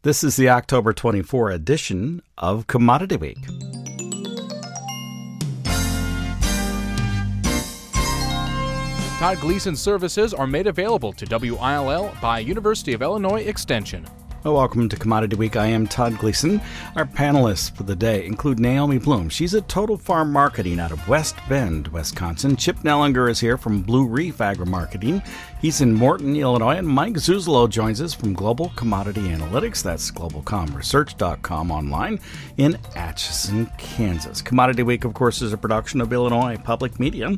This is the October 24 edition of Commodity Week. Todd Gleason services are made available to WILL by University of Illinois Extension. Well, welcome to Commodity Week. I am Todd Gleason. Our panelists for the day include Naomi Blohm. She's at Total Farm Marketing out of West Bend, Wisconsin. Chip Nellinger is here from Blue Reef Agri-Marketing. He's in Morton, Illinois. And Mike Zuzolo joins us from Global Commodity Analytics. That's globalcomresearch.com online in Atchison, Kansas. Commodity Week, of course, is a production of Illinois Public Media.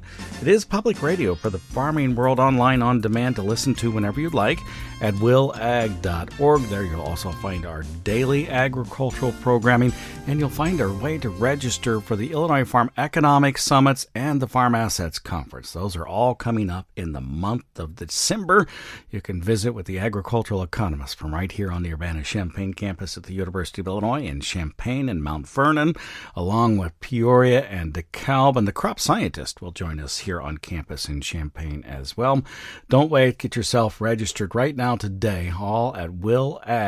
It is public radio for the farming world online on demand to listen to whenever you'd like at willag.org. There you'll also find our daily agricultural programming, and you'll find our way to register for the Illinois Farm Economic Summits and the Farm Assets Conference. Those are all coming up in the month of December. You can visit with the agricultural economists from right here on the Urbana-Champaign campus at the University of Illinois in Champaign and Mount Vernon, along with Peoria and DeKalb, and the crop scientist will join us here on campus in Champaign as well. Don't wait. Get yourself registered right now today, all at willag.org.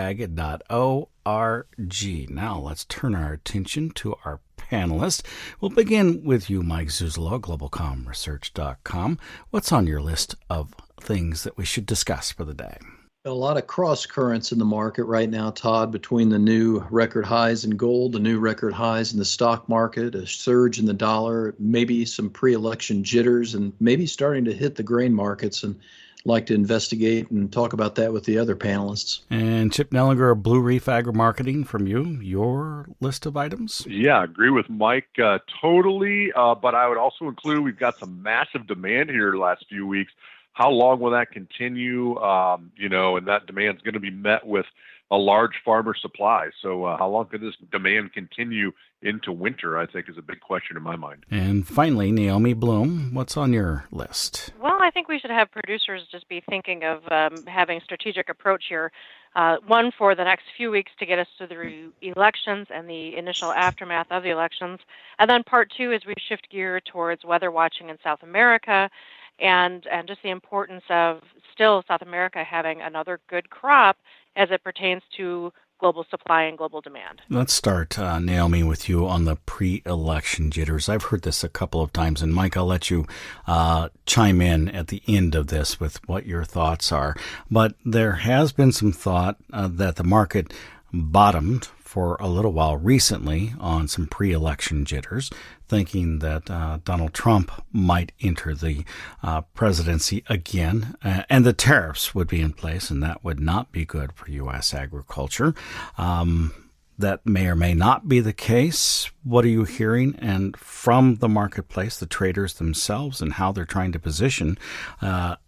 Now let's turn our attention to our panelists. We'll begin with you, Mike Zuzolo, globalcomresearch.com. What's on your list of things that we should discuss for the day? A lot of cross currents in the market right now, Todd, between the new record highs in gold, the new record highs in the stock market, a surge in the dollar, maybe some pre-election jitters, and maybe starting to hit the grain markets. And like to investigate and talk about that with the other panelists. And Chip Nellinger, Blue Reef Agri-Marketing, from you, your list of items? Yeah, I agree with Mike totally, but I would also include we've got some massive demand here the last few weeks. How long will that continue? And that demand is going to be met with a large farmer supply. So how long could this demand continue into winter, I think, is a big question in my mind. And finally, Naomi Blohm, what's on your list? Well, I think we should have producers just be thinking of having a strategic approach here. One, for the next few weeks to get us to the elections and the initial aftermath of the elections. And then part two is we shift gear towards weather watching in South America and just the importance of still South America having another good crop as it pertains to global supply and global demand. Let's start, Naomi, with you on the pre-election jitters. I've heard this a couple of times, and Mike, I'll let you chime in at the end of this with what your thoughts are. But there has been some thought that the market bottomed for a little while recently on some pre-election jitters, thinking that Donald Trump might enter the presidency again, and the tariffs would be in place, and that would not be good for U.S. agriculture. That may or may not be the case. What are you hearing and from the marketplace, the traders themselves, and how they're trying to position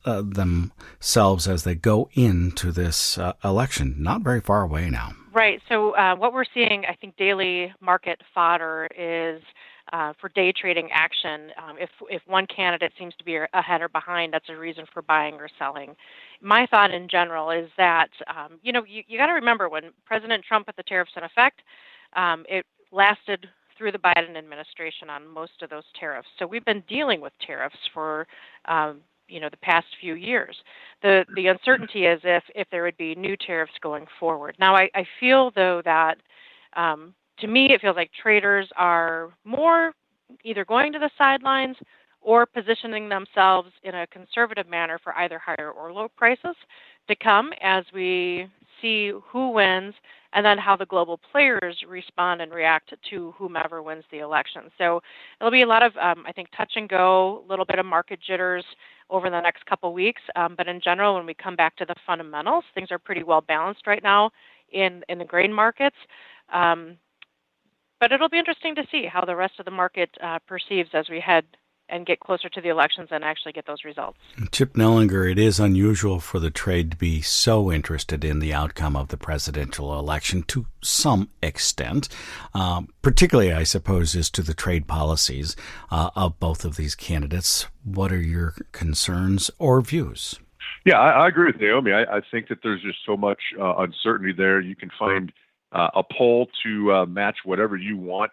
themselves as they go into this election? Not very far away now. Right. So what we're seeing, I think, daily market fodder is for day trading action. If one candidate seems to be ahead or behind, that's a reason for buying or selling. My thought in general is that, you got to remember when President Trump put the tariffs in effect, it lasted through the Biden administration on most of those tariffs. So we've been dealing with tariffs for the past few years. The uncertainty is if there would be new tariffs going forward. Now, I feel, though, that to me it feels like traders are more either going to the sidelines or positioning themselves in a conservative manner for either higher or low prices to come as we see who wins and then how the global players respond and react to whomever wins the election. So it'll be a lot of, I think, touch and go, a little bit of market jitters over the next couple weeks. But in general, when we come back to the fundamentals, things are pretty well balanced right now in the grain markets. But it'll be interesting to see how the rest of the market perceives as we head and get closer to the elections and actually get those results. Chip Nellinger, it is unusual for the trade to be so interested in the outcome of the presidential election to some extent, particularly, I suppose, as to the trade policies of both of these candidates. What are your concerns or views? Yeah, I agree with Naomi. I think that there's just so much uncertainty there. You can find a poll to match whatever you want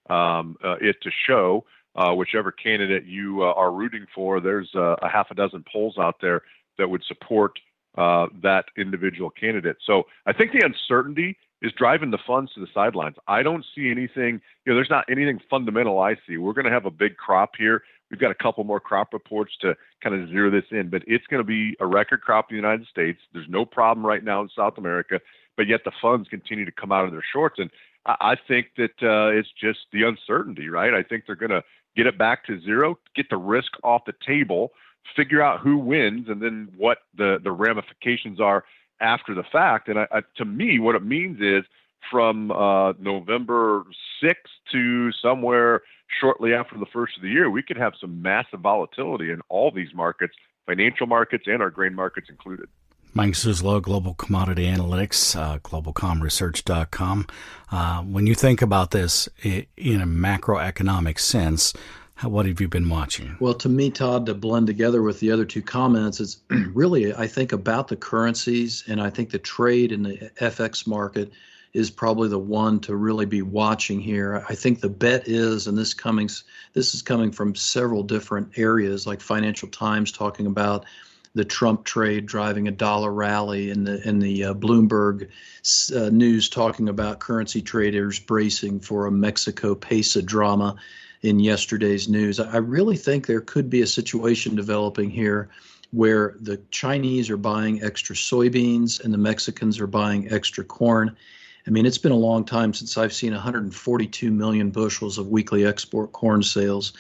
it to show. Whichever candidate you are rooting for, there's a half a dozen polls out there that would support that individual candidate. So I think the uncertainty is driving the funds to the sidelines. I don't see anything, there's not anything fundamental I see. We're going to have a big crop here. We've got a couple more crop reports to kind of zero this in, but it's going to be a record crop in the United States. There's no problem right now in South America, but yet the funds continue to come out of their shorts. And I think that it's just the uncertainty, right? I think they're going to get it back to zero, get the risk off the table, figure out who wins, and then what the ramifications are after the fact. And to me, what it means is from November 6th to somewhere shortly after the first of the year, we could have some massive volatility in all these markets, financial markets and our grain markets included. Mike Zuzolo, Global Commodity Analytics, globalcomresearch.com. When you think about this in a macroeconomic sense, what have you been watching? Well, to me, Todd, to blend together with the other two comments, it's really, I think, about the currencies, and I think the trade in the FX market is probably the one to really be watching here. I think the bet is, and this is coming from several different areas, like Financial Times talking about the Trump trade driving a dollar rally, and the Bloomberg news talking about currency traders bracing for a Mexico peso drama in yesterday's news. I really think there could be a situation developing here where the Chinese are buying extra soybeans and the Mexicans are buying extra corn. I mean, it's been a long time since I've seen 142 million bushels of weekly export corn sales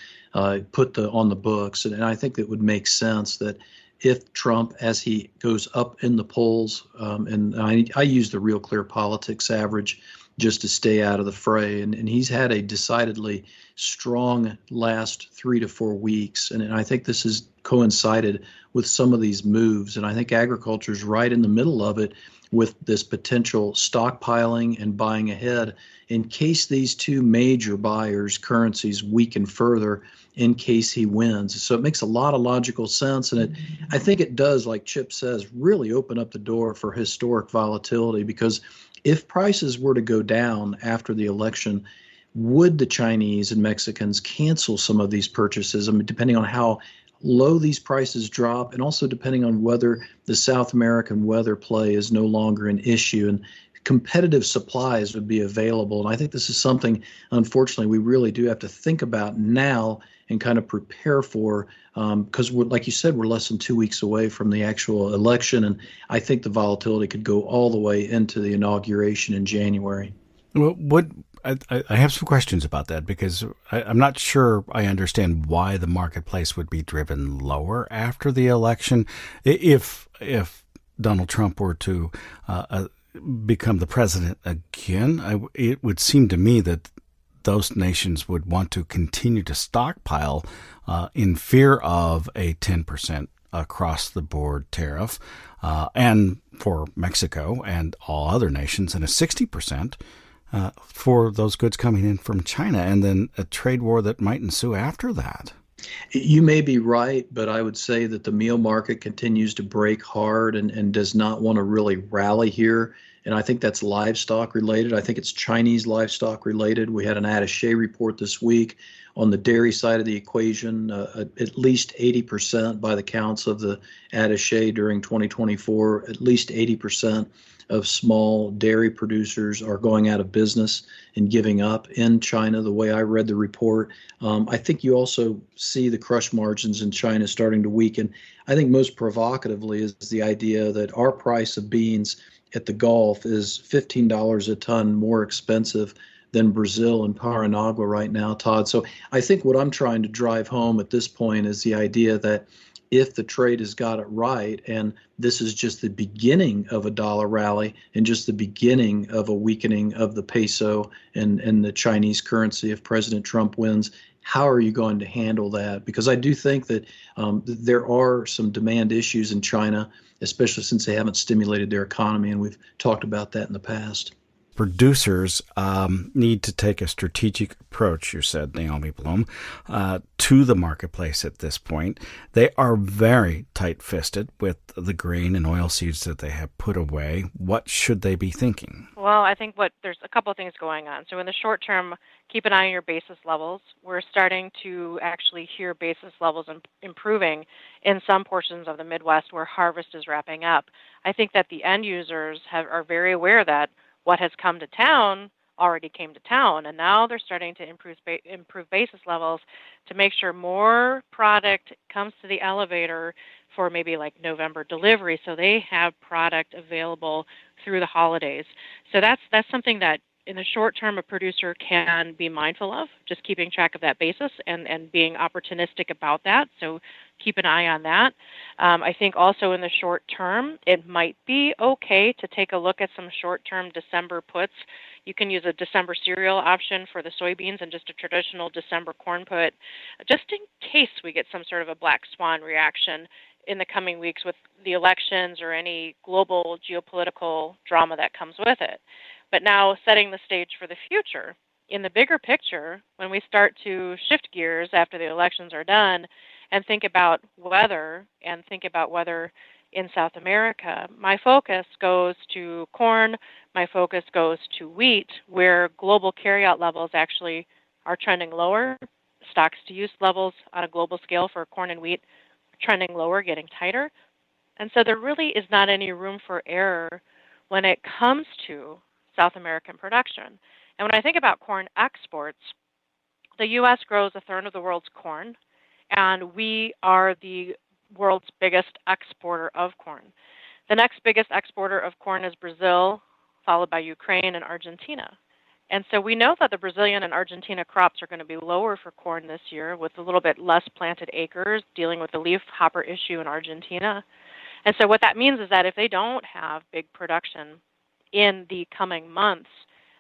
put on the books. And I think it would make sense that if Trump, as he goes up in the polls, and I use the Real Clear Politics average just to stay out of the fray, and he's had a decidedly strong last 3 to 4 weeks, and I think this has coincided with some of these moves, and I think agriculture is right in the middle of it with this potential stockpiling and buying ahead in case these two major buyers' currencies weaken further in case he wins. So it makes a lot of logical sense, and I think it does, like Chip says, really open up the door for historic volatility, because if prices were to go down after the election, would the Chinese and Mexicans cancel some of these purchases? I mean, depending on how low these prices drop, and also depending on whether the South American weather play is no longer an issue and competitive supplies would be available. And I think this is something, unfortunately, we really do have to think about now and kind of prepare for, because like you said, we're less than 2 weeks away from the actual election, and I think the volatility could go all the way into the inauguration in January. Well, I have some questions about that, because I'm not sure I understand why the marketplace would be driven lower after the election. If Donald Trump were to become the president again, it would seem to me that those nations would want to continue to stockpile in fear of a 10% across-the-board tariff, and for Mexico and all other nations, and a 60% for those goods coming in from China, and then a trade war that might ensue after that. You may be right, but I would say that the meal market continues to break hard and does not want to really rally here. And I think that's livestock related. I think it's Chinese livestock related. We had an attaché report this week on the dairy side of the equation. At least 80% by the counts of the attaché during 2024, at least 80% of small dairy producers are going out of business and giving up in China, the way I read the report. I think you also see the crush margins in China starting to weaken. I think most provocatively is the idea that our price of beans at the Gulf is $15 a ton more expensive than Brazil and Paranagua right now, Todd. So I think what I'm trying to drive home at this point is the idea that if the trade has got it right, and this is just the beginning of a dollar rally and just the beginning of a weakening of the peso and the Chinese currency, if President Trump wins, how are you going to handle that? Because I do think that there are some demand issues in China, especially since they haven't stimulated their economy, and we've talked about that in the past. producers need to take a strategic approach, you said, Naomi Blohm, to the marketplace at this point. They are very tight-fisted with the grain and oilseeds that they have put away. What should they be thinking? Well, I think there's a couple of things going on. So in the short term, keep an eye on your basis levels. We're starting to actually hear basis levels improving in some portions of the Midwest where harvest is wrapping up. I think that the end users are very aware that what has come to town already came to town, and now they're starting to improve basis levels to make sure more product comes to the elevator for maybe like November delivery, so they have product available through the holidays. So that's something that in the short term a producer can be mindful of, just keeping track of that basis and being opportunistic about that. So keep an eye on that. I think also in the short term, it might be okay to take a look at some short-term December puts. You can use a December cereal option for the soybeans and just a traditional December corn put, just in case we get some sort of a black swan reaction in the coming weeks with the elections or any global geopolitical drama that comes with it. But now setting the stage for the future, in the bigger picture, when we start to shift gears after the elections are done and think about weather in South America, my focus goes to corn, my focus goes to wheat, where global carryout levels actually are trending lower. Stocks to use levels on a global scale for corn and wheat are trending lower, getting tighter. And so there really is not any room for error when it comes to South American production. And when I think about corn exports, the U.S. grows a third of the world's corn, and we are the world's biggest exporter of corn. The next biggest exporter of corn is Brazil, followed by Ukraine and Argentina. And so we know that the Brazilian and Argentina crops are going to be lower for corn this year with a little bit less planted acres, dealing with the leaf hopper issue in Argentina. And so what that means is that if they don't have big production in the coming months,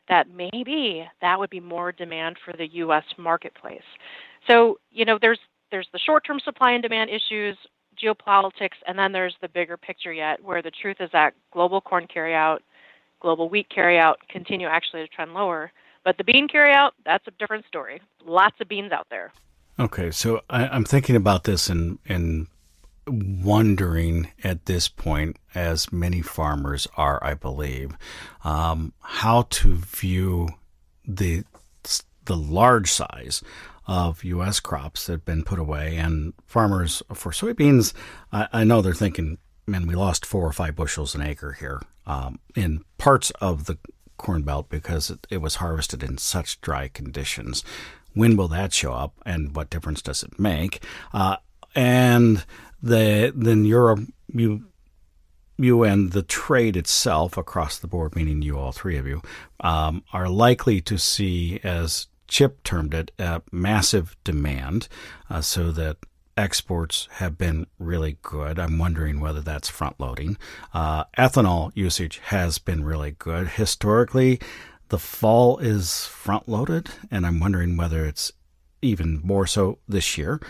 that maybe that would be more demand for the U.S. marketplace. So, there's the short-term supply and demand issues, geopolitics, and then there's the bigger picture yet, where the truth is that global corn carryout, global wheat carryout continue actually to trend lower. But the bean carryout, that's a different story. Lots of beans out there. Okay, so I'm thinking about this and wondering at this point, as many farmers are, I believe, how to view the large size of U.S. crops that have been put away. And farmers for soybeans, I know they're thinking, man, we lost 4 or 5 bushels an acre here in parts of the Corn Belt because it was harvested in such dry conditions. When will that show up, and what difference does it make? And then you and the trade itself across the board, meaning you, all three of you, are likely to see, as Chip termed it, massive demand, so that exports have been really good. I'm wondering whether that's front-loading. Ethanol usage has been really good. Historically, the fall is front-loaded, and I'm wondering whether it's even more so this year.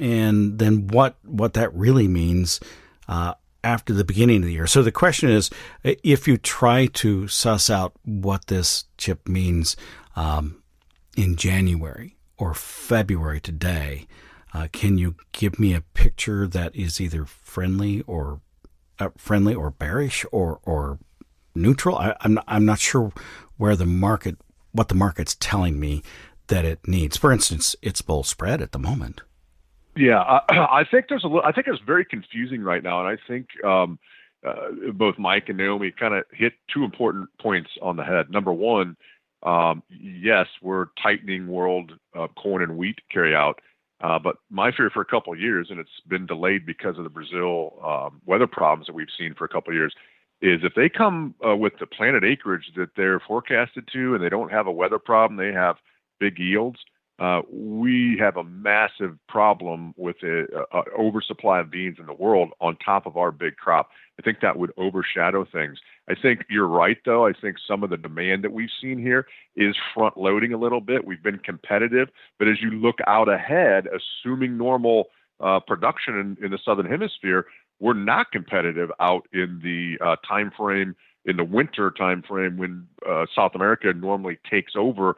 And then what that really means after the beginning of the year. So the question is, if you try to suss out what this chip means in January or February today, can you give me a picture that is either friendly or bearish or neutral? I'm not sure what the market's telling me that it needs. For instance, it's bull spread at the moment. Yeah, I think I think it's very confusing right now, and I think both Mike and Naomi kind of hit 2 important points on the head. Number one, yes, we're tightening world corn and wheat carryout, but my fear for a couple of years, and it's been delayed because of the Brazil weather problems that we've seen for a couple of years, is if they come with the planted acreage that they're forecasted to, and they don't have a weather problem, they have big yields. We have a massive problem with the oversupply of beans in the world on top of our big crop. I think that would overshadow things. I think you're right, though. I think some of the demand that we've seen here is front loading a little bit. We've been competitive, but as you look out ahead, assuming normal production in the Southern Hemisphere, we're not competitive out in the time frame in the winter time frame when South America normally takes over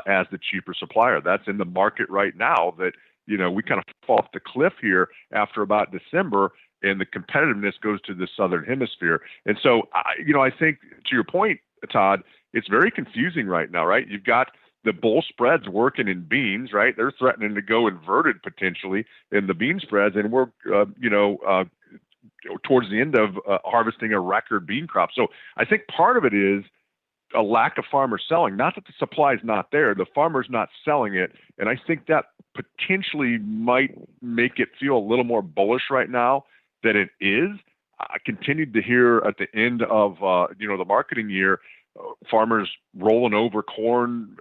as the cheaper supplier. That's in the market right now that, we kind of fall off the cliff here after about December, and the competitiveness goes to the Southern Hemisphere. And so, I think to your point, Todd, it's very confusing right now, right? You've got the bull spreads working in beans, right? They're threatening to go inverted potentially in the bean spreads, and we're, towards the end of harvesting a record bean crop. So I think part of it is a lack of farmers selling. Not that the supply is not there, the farmer's not selling it, and I think that potentially might make it feel a little more bullish right now than it is. I continued to hear at the end of the marketing year, farmers rolling over corn,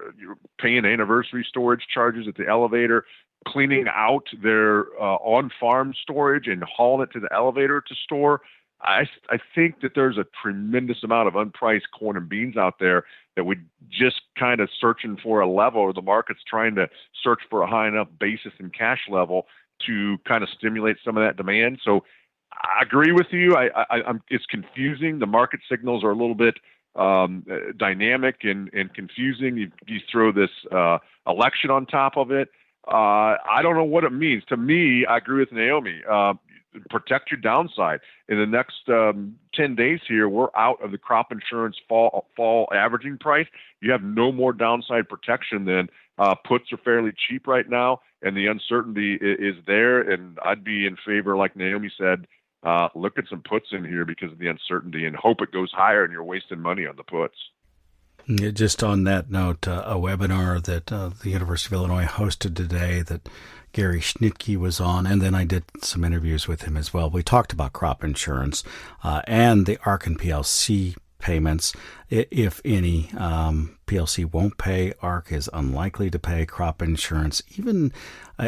paying anniversary storage charges at the elevator, cleaning out their on-farm storage and hauling it to the elevator to store. I think that there's a tremendous amount of unpriced corn and beans out there that we just kind of searching for a level, or the market's trying to search for a high enough basis and cash level to kind of stimulate some of that demand. So I agree with you. It's confusing. The market signals are a little bit dynamic and confusing. You throw this election on top of it. I don't know what it means. To me, I agree with Naomi. Protect your downside. In the next 10 days here, we're out of the crop insurance fall averaging price. You have no more downside protection than puts are fairly cheap right now, and the uncertainty is there. And I'd be in favor, like Naomi said, look at some puts in here because of the uncertainty and hope it goes higher and you're wasting money on the puts. Yeah, just on that note, a webinar that the University of Illinois hosted today that Gary Schnitke was on, and then I did some interviews with him as well. We talked about crop insurance and the ARC and PLC payments. If any, PLC won't pay. ARC is unlikely to pay. Crop insurance even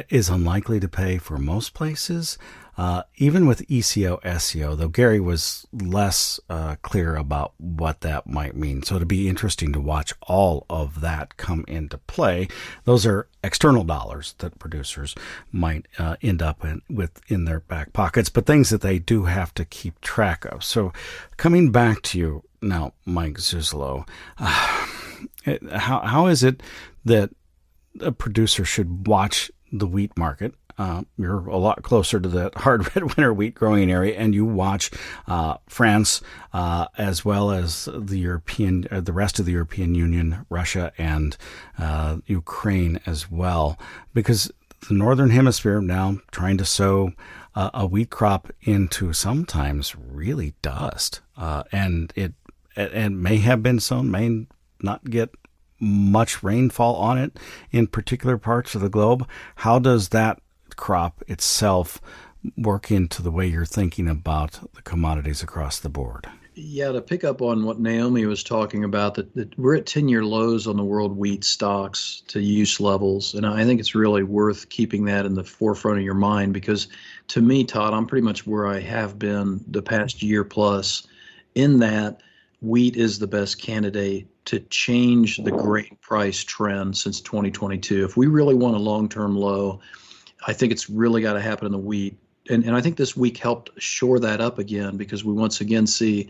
is unlikely to pay for most places. Even with ECO, SEO, though Gary was less clear about what that might mean. So it'd be interesting to watch all of that come into play. Those are external dollars that producers might end up in their back pockets, but things that they do have to keep track of. So coming back to you now, Mike Zuzolo, how is it that a producer should watch the wheat market? You're a lot closer to the hard red winter wheat growing area, and you watch France as well as the rest of the European Union, Russia, and Ukraine as well, because the Northern Hemisphere now trying to sow a wheat crop into sometimes really dust, and it may have been sown, may not get much rainfall on it in particular parts of the globe. How does that crop itself work into the way you're thinking about the commodities across the board? Yeah, to pick up on what Naomi was talking about, that we're at 10-year lows on the world wheat stocks to use levels. And I think it's really worth keeping that in the forefront of your mind, because to me, Todd, I'm pretty much where I have been the past year plus, in that wheat is the best candidate to change the grain price trend since 2022. If we really want a long-term low, I think it's really got to happen in the wheat. And I think this week helped shore that up again, because we once again see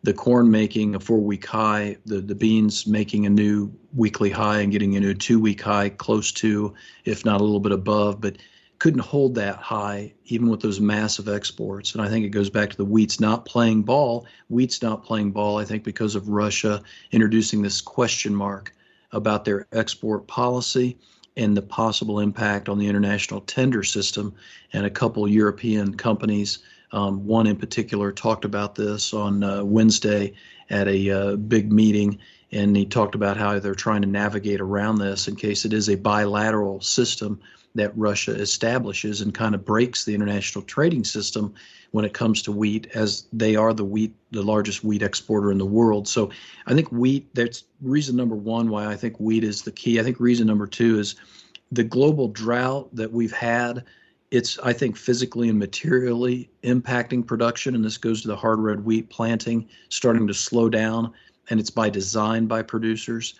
the corn making a 4-week high, the beans making a new weekly high and getting into a 2-week high, close to, if not a little bit above, but couldn't hold that high even with those massive exports. And I think it goes back to the wheat's not playing ball. Wheat's not playing ball, I think, because of Russia introducing this question mark about their export policy and the possible impact on the international tender system. And a couple European companies, one in particular, talked about this on Wednesday at a big meeting, and he talked about how they're trying to navigate around this in case it is a bilateral system that Russia establishes and kind of breaks the international trading system when it comes to wheat, as they are the largest wheat exporter in the world. So I think wheat, that's reason number one why I think wheat is the key. I think reason number two is the global drought that we've had. It's, I think, physically and materially impacting production, and this goes to the hard red wheat planting starting to slow down, and it's by design by producers.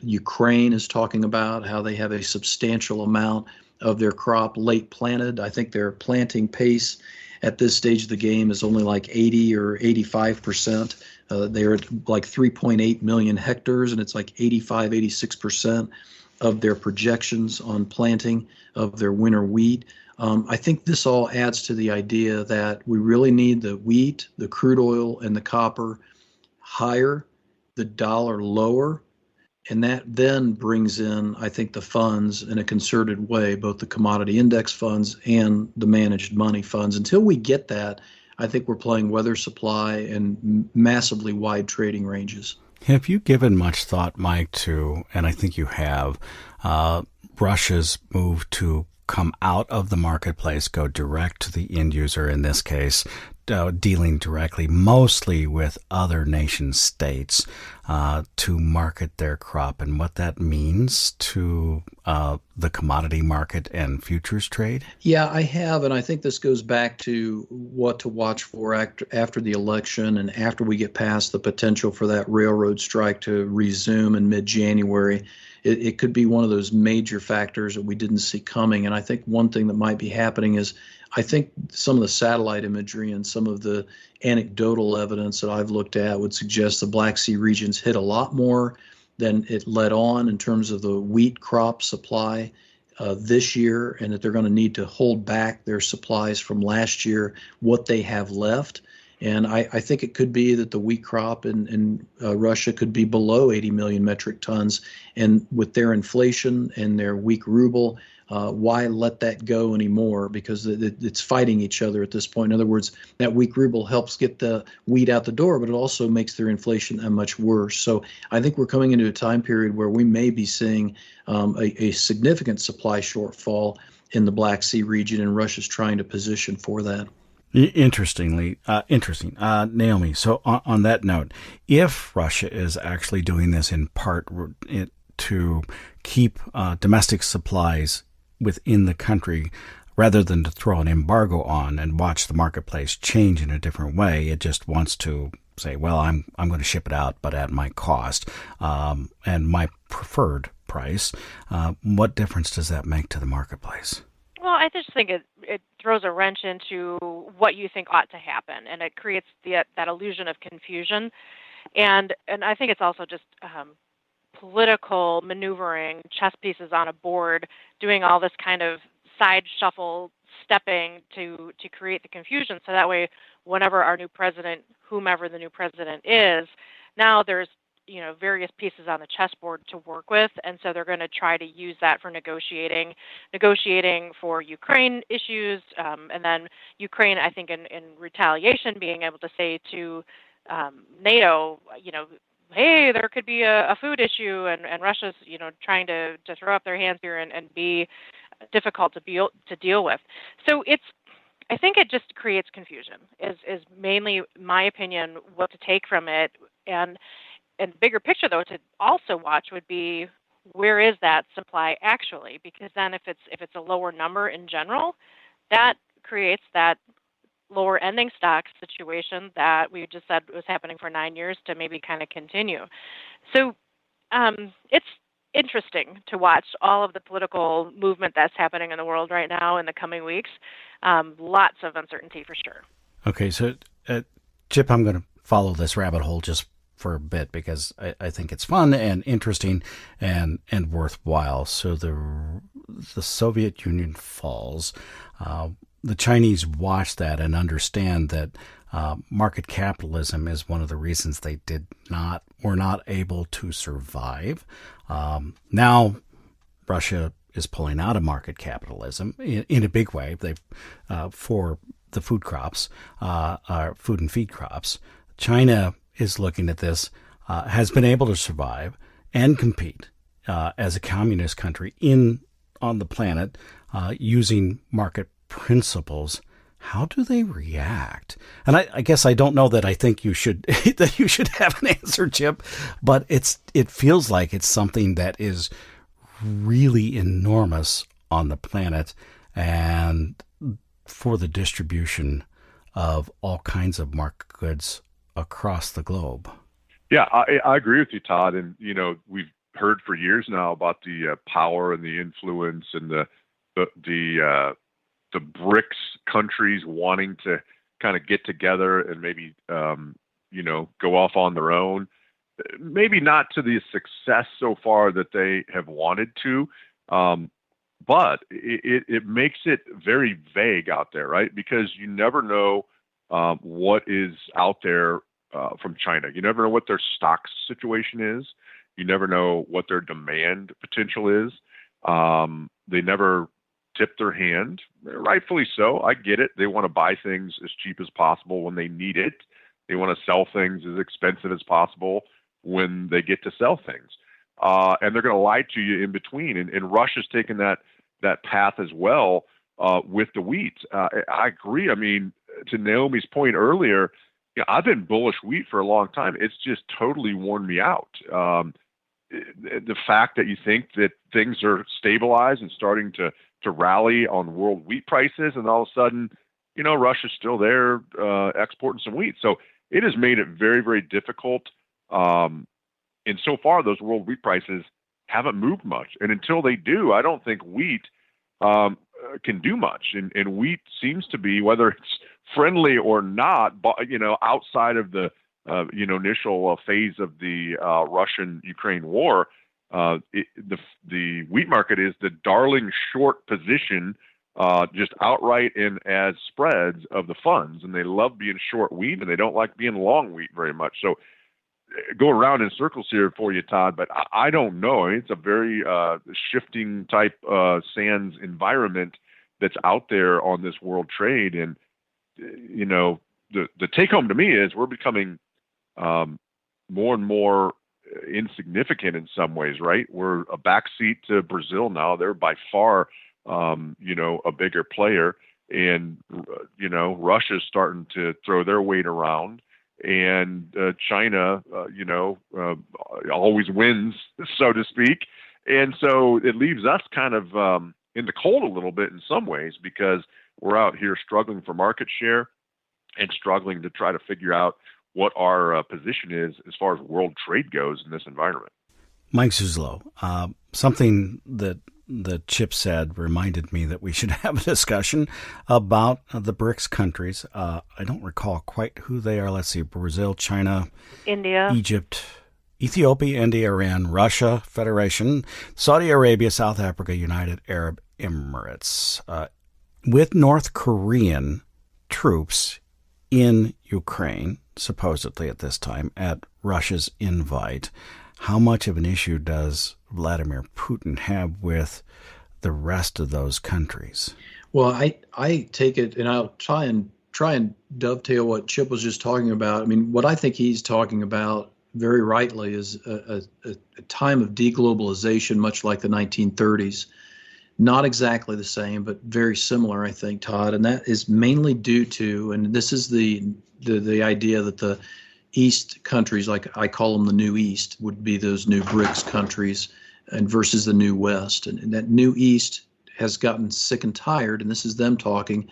Ukraine is talking about how they have a substantial amount of their crop late planted. I think their planting pace at this stage of the game is only like 80 or 85% They're at like 3.8 million hectares, and it's like 85, 86% of their projections on planting of their winter wheat. I think this all adds to the idea that we really need the wheat, the crude oil, and the copper higher, the dollar lower, and that then brings in, I think, the funds in a concerted way, both the commodity index funds and the managed money funds. Until we get that, I think we're playing weather supply and massively wide trading ranges. Have you given much thought, Mike, to, and I think you have, Russia's move to come out of the marketplace, go direct to the end user, in this case, dealing directly mostly with other nation states to market their crop, and what that means to the commodity market and futures trade? Yeah, I have, and I think this goes back to what to watch for after the election and after we get past the potential for that railroad strike to resume in mid-January. It could be one of those major factors that we didn't see coming. And I think one thing that might be happening is I think some of the satellite imagery and some of the anecdotal evidence that I've looked at would suggest the Black Sea region's hit a lot more than it let on in terms of the wheat crop supply this year, and that they're going to need to hold back their supplies from last year, what they have left. And I think it could be that the wheat crop in Russia could be below 80 million metric tons. And with their inflation and their weak ruble, why let that go anymore? Because it's fighting each other at this point. In other words, that weak ruble helps get the wheat out the door, but it also makes their inflation that much worse. So I think we're coming into a time period where we may be seeing a significant supply shortfall in the Black Sea region, and Russia's trying to position for that. Interesting. Naomi, so on that note, if Russia is actually doing this in part to keep domestic supplies within the country, rather than to throw an embargo on and watch the marketplace change in a different way, it just wants to say, well, I'm going to ship it out, but at my cost and my preferred price. What difference does that make to the marketplace? Well, I just think it throws a wrench into what you think ought to happen, and it creates that illusion of confusion. And I think it's also just political maneuvering, chess pieces on a board, doing all this kind of side shuffle stepping to create the confusion. So that way, whenever our new president, whomever the new president is, now there's various pieces on the chessboard to work with, and so they're going to try to use that for negotiating for Ukraine issues, and then Ukraine, I think, in retaliation, being able to say to NATO, hey, there could be a food issue, and Russia's, trying to throw up their hands here and be difficult to deal with. So I think it just creates confusion. Is mainly my opinion what to take from it, and the bigger picture, though, to also watch would be where is that supply actually? Because then if it's a lower number in general, that creates that lower ending stock situation that we just said was happening for 9 years to maybe kind of continue. So it's interesting to watch all of the political movement that's happening in the world right now in the coming weeks. Lots of uncertainty for sure. Okay, so Chip, I'm going to follow this rabbit hole just for a bit because I think it's fun and interesting and worthwhile. So the Soviet Union falls. The Chinese watch that and understand that market capitalism is one of the reasons they were not able to survive. Now Russia is pulling out of market capitalism in a big way. For the food crops, food and feed crops. China is looking at this, has been able to survive and compete as a communist country on the planet using market principles. How do they react? And I guess I don't know that I think you should that you should have an answer, Chip, but it feels like it's something that is really enormous on the planet and for the distribution of all kinds of market goods across the globe. Yeah, I agree with you, Todd. And, we've heard for years now about the power and the influence and the BRICS countries wanting to kind of get together and maybe, go off on their own. Maybe not to the success so far that they have wanted to, but it makes it very vague out there, right? Because you never know what is out there from China. You never know what their stocks situation is. You never know what their demand potential is. They never tip their hand, rightfully so. I get it. They want to buy things as cheap as possible when they need it. They want to sell things as expensive as possible when they get to sell things. And they're going to lie to you in between. And Russia's taken that path as well with the wheat. I agree. I mean, to Naomi's point earlier, I've been bullish wheat for a long time. It's just totally worn me out. The fact that you think that things are stabilized and starting to rally on world wheat prices, and all of a sudden, Russia's still there exporting some wheat. So it has made it very, very difficult. And so far, those world wheat prices haven't moved much. And until they do, I don't think wheat can do much. And wheat seems to be, whether it's friendly or not, outside of the initial phase of the Russian-Ukraine war, the wheat market is the darling short position, just outright and as spreads of the funds. And they love being short wheat, and they don't like being long wheat very much. So go around in circles here for you, Todd, but I don't know. It's a very shifting type sands environment that's out there on this world trade. And, the take home to me is we're becoming more and more insignificant in some ways, right? We're a backseat to Brazil now. They're by far, a bigger player. And, Russia's starting to throw their weight around. And China, always wins, so to speak. And so it leaves us kind of in the cold a little bit in some ways, because we're out here struggling for market share and struggling to try to figure out what our position is as far as world trade goes in this environment. Mike Zuzolo, something that Chip said reminded me that we should have a discussion about the BRICS countries. I don't recall quite who they are. Let's see, Brazil, China, India, Egypt, Ethiopia, India, Iran, Russia, Federation, Saudi Arabia, South Africa, United Arab Emirates. With North Korean troops in Ukraine, supposedly at this time, at Russia's invite, how much of an issue does Vladimir Putin have with the rest of those countries? Well, I take it, and I'll try and dovetail what Chip was just talking about. I mean, what I think he's talking about very rightly is a time of deglobalization, much like the 1930s. Not exactly the same, but very similar, I think, Todd. And that is mainly due to, and this is the idea that the East countries, like I call them the New East, would be those new BRICS countries, and versus the New West. And that New East has gotten sick and tired, and this is them talking,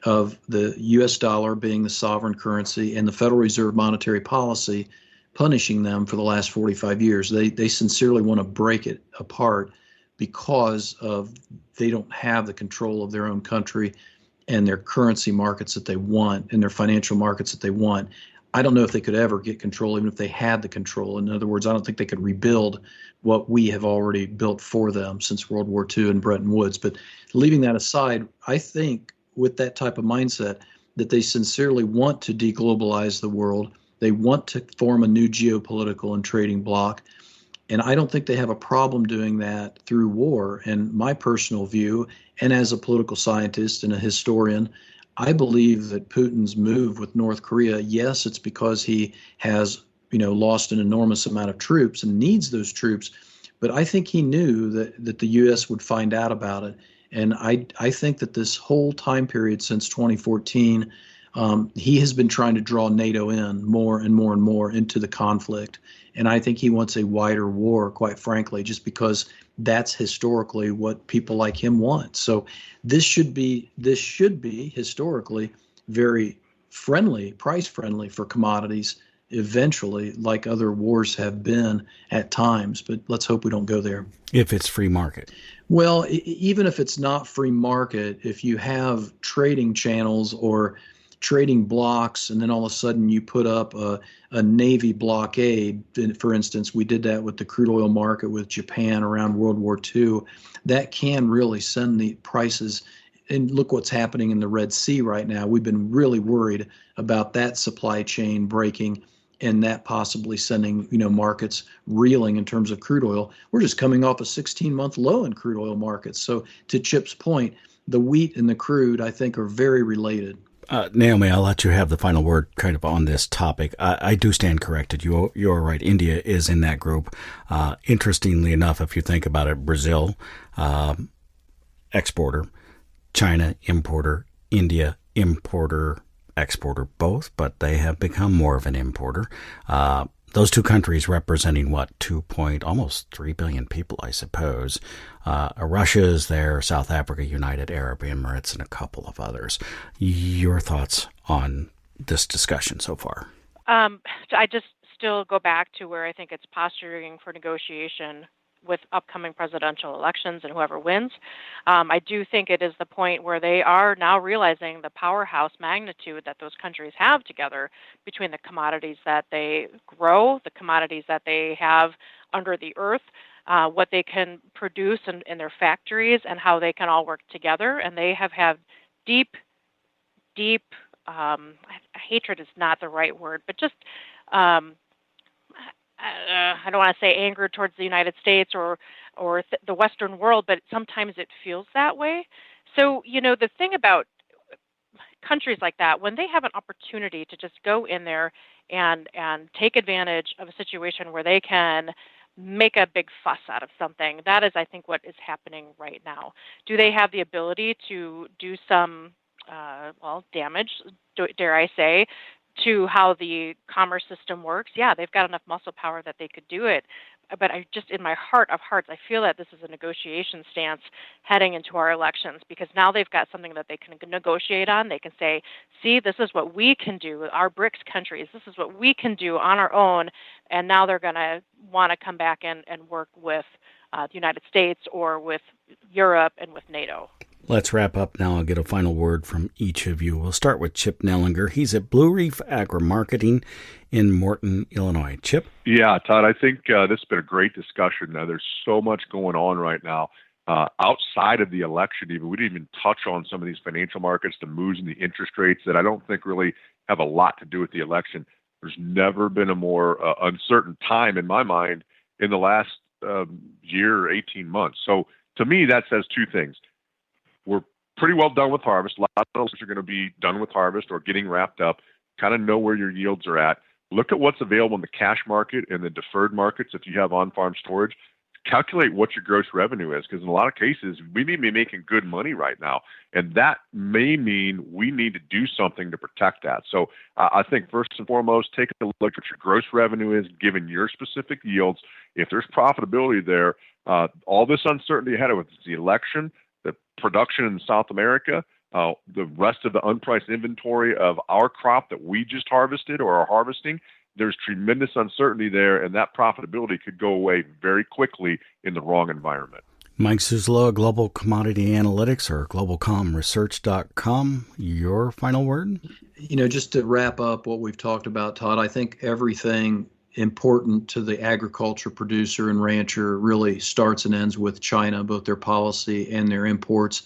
of the U.S. dollar being the sovereign currency and the Federal Reserve monetary policy punishing them for the last 45 years. They sincerely want to break it apart because of they don't have the control of their own country and their currency markets that they want and their financial markets that they want. I don't know if they could ever get control, even if they had the control. In other words, I don't think they could rebuild what we have already built for them since World War II and Bretton Woods. But leaving that aside, I think with that type of mindset that they sincerely want to deglobalize the world. They want to form a new geopolitical and trading bloc. And I don't think they have a problem doing that through war. And my personal view, and as a political scientist and a historian, I believe that Putin's move with North Korea, yes, it's because he has, lost an enormous amount of troops and needs those troops. But I think he knew that the U.S. would find out about it. And I think that this whole time period since 2014, he has been trying to draw NATO in more and more and more into the conflict. And I think he wants a wider war, quite frankly, just because that's historically what people like him want. So this should be historically very friendly, price friendly for commodities eventually, like other wars have been at times. But let's hope we don't go there. If it's free market. Well, even if it's not free market, if you have trading channels or trading blocks, and then all of a sudden you put up a Navy blockade. For instance, we did that with the crude oil market with Japan around World War II. That can really send the prices. And look what's happening in the Red Sea right now. We've been really worried about that supply chain breaking and that possibly sending, markets reeling in terms of crude oil. We're just coming off a 16-month low in crude oil markets. So to Chip's point, the wheat and the crude, I think, are very related. Naomi, I'll let you have the final word kind of on this topic. I do stand corrected. You're right. India is in that group. Interestingly enough, if you think about it, Brazil, exporter, China, importer, India, importer, exporter, both, but they have become more of an importer. Those two countries representing almost 3 billion people, I suppose. Russia is there, South Africa, United Arab Emirates, and a couple of others. Your thoughts on this discussion so far? I just still go back to where I think it's posturing for negotiation with upcoming presidential elections and whoever wins. I do think it is the point where they are now realizing the powerhouse magnitude that those countries have together between the commodities that they grow, the commodities that they have under the earth, what they can produce in their factories, and how they can all work together. And they have had deep, hatred is not the right word, but just I don't want to say anger towards the United States or the Western world, but sometimes it feels that way. So, the thing about countries like that, when they have an opportunity to just go in there and take advantage of a situation where they can make a big fuss out of something, that is, I think, what is happening right now. Do they have the ability to do some, damage, dare I say, to how the commerce system works? Yeah, they've got enough muscle power that they could do it. But I just, in my heart of hearts, I feel that this is a negotiation stance heading into our elections, because now they've got something that they can negotiate on. They can say, see, this is what we can do, our BRICS countries, this is what we can do on our own. And now they're going to want to come back and work with the United States or with Europe and with NATO. Let's wrap up now. I'll get a final word from each of you. We'll start with Chip Nellinger. He's at Blue Reef Agri-Marketing in Morton, Illinois. Chip? Yeah, Todd, I think this has been a great discussion. There's so much going on right now. Outside of the election, even we didn't even touch on some of these financial markets, the moves in the interest rates that I don't think really have a lot to do with the election. There's never been a more uncertain time in my mind in the last year or 18 months. So to me, that says two things. We're pretty well done with harvest. A lot of those are going to be done with harvest or getting wrapped up. Kind of know where your yields are at. Look at what's available in the cash market and the deferred markets if you have on-farm storage. Calculate what your gross revenue is, because in a lot of cases, we may be making good money right now. And that may mean we need to do something to protect that. So I think first and foremost, take a look at what your gross revenue is, given your specific yields. If there's profitability there, all this uncertainty ahead of us, the election, the production in South America, the rest of the unpriced inventory of our crop that we just harvested or are harvesting, there's tremendous uncertainty there, and that profitability could go away very quickly in the wrong environment. Mike Zuzolo, Global Commodity Analytics or globalcomresearch.com. Your final word? Just to wrap up what we've talked about, Todd, I think everything important to the agriculture producer and rancher really starts and ends with China, both their policy and their imports.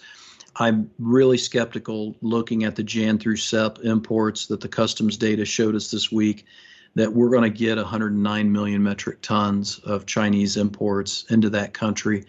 I'm really skeptical looking at the Jan through Sep imports that the customs data showed us this week that we're going to get 109 million metric tons of Chinese imports into that country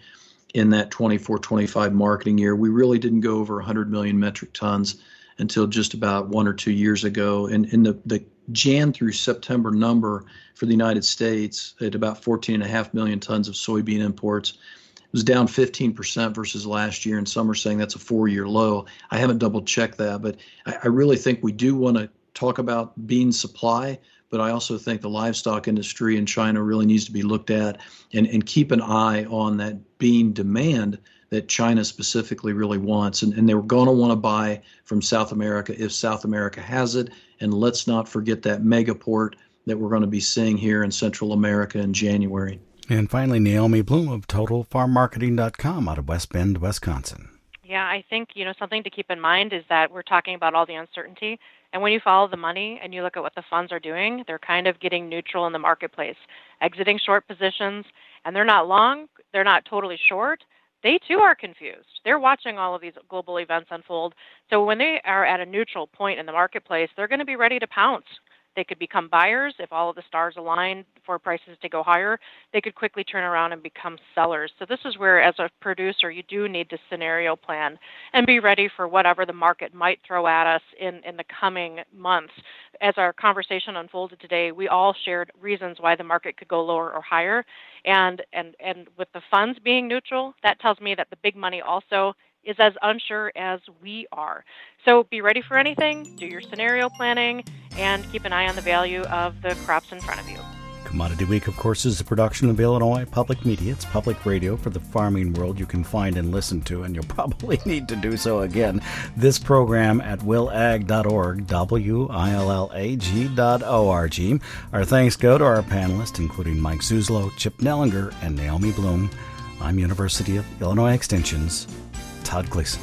in that 24-25 marketing year. We really didn't go over 100 million metric tons until just about 1 or 2 years ago. And in the Jan through September number for the United States at about 14.5 million tons of soybean imports, it was down 15% versus last year, and some are saying that's a 4-year low. I haven't double checked that, but I really think we do want to talk about bean supply, but I also think the livestock industry in China really needs to be looked at and keep an eye on that bean demand that China specifically really wants. And they're going to want to buy from South America if South America has it. And let's not forget that mega port that we're going to be seeing here in Central America in January. And finally, Naomi Blohm of TotalFarmMarketing.com out of West Bend, Wisconsin. Yeah, I think, something to keep in mind is that we're talking about all the uncertainty. And when you follow the money and you look at what the funds are doing, they're kind of getting neutral in the marketplace, exiting short positions, and they're not long, they're not totally short. They too are confused. They're watching all of these global events unfold. So when they are at a neutral point in the marketplace, they're going to be ready to pounce. They could become buyers if all of the stars align for prices to go higher. They could quickly turn around and become sellers. So this is where, as a producer, you do need to scenario plan and be ready for whatever the market might throw at us in the coming months. As our conversation unfolded today, we all shared reasons why the market could go lower or higher. And with the funds being neutral, that tells me that the big money also is as unsure as we are. So be ready for anything, do your scenario planning, and keep an eye on the value of the crops in front of you. Commodity Week, of course, is a production of Illinois Public Media. It's public radio for the farming world you can find and listen to, and you'll probably need to do so again. This program at willag.org, willag.org. Our thanks go to our panelists, including Mike Zuzolo, Chip Nellinger, and Naomi Blohm. I'm University of Illinois Extension's Todd Gleason.